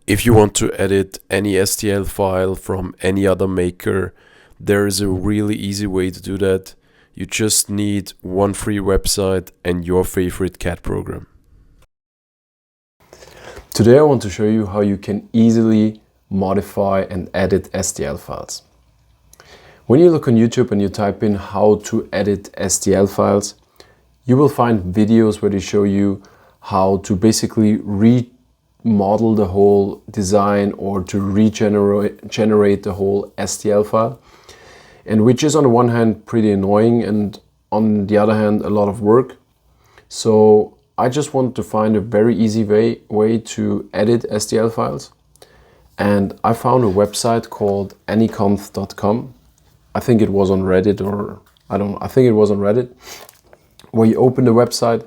If you want to edit any STL file from any other maker, there is a really easy way to do that. You just need one free website and your favorite CAD program. Today I want to show you how you can easily modify and edit STL files. When you look on YouTube and you type in how to edit STL files, you will find videos where they show you how to basically remodel the whole design or to regenerate the whole STL file, and which is on the one hand pretty annoying and on the other hand a lot of work. So I just want to find a very easy way to edit STL files, and I found a website called anyconf.com. I think it was on Reddit, or I think it was on Reddit, where you open the website,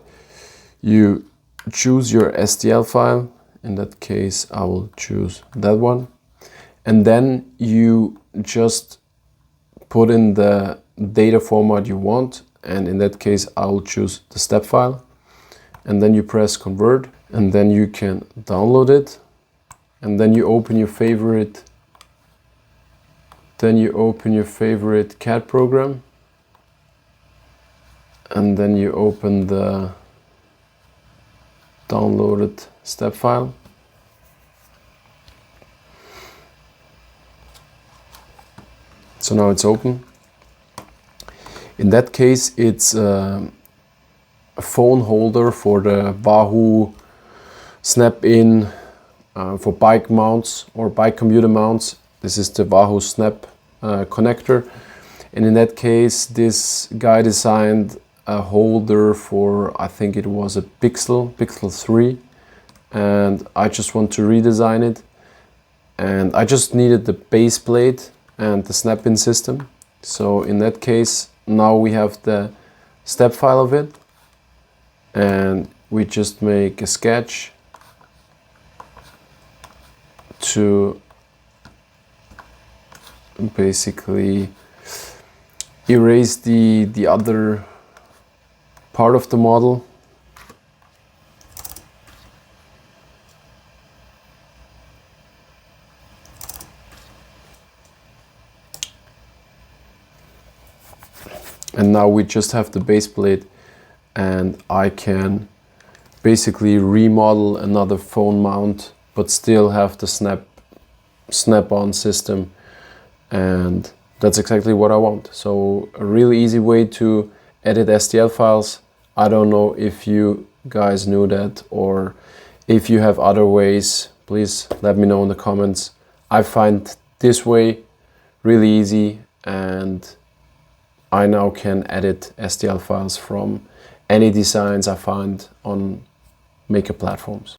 you choose your STL file. In that case, I will choose that one. And then you just put in the data format you want. And in that case, I will choose the step file. And then you press convert, and then you can download it. And then you open your favorite CAD program. And then you open the downloaded step file. So now it's open. In that case, it's a phone holder for the Wahoo snap-in for bike mounts or bike commuter mounts. This is the Wahoo snap connector. And in that case, this guy designed a holder for, I think it was a Pixel 3, and I just want to redesign it, and I just needed the base plate and the snap-in system. So in that case, now we have the step file of it, and we just make a sketch to basically erase the other part of the model. And now we just have the base plate, and I can basically remodel another phone mount but still have the snap-on system, and that's exactly what I want. So a really easy way to edit STL files. I don't know if you guys knew that, or if you have other ways, please let me know in the comments. I find this way really easy, and I now can edit STL files from any designs I find on maker platforms.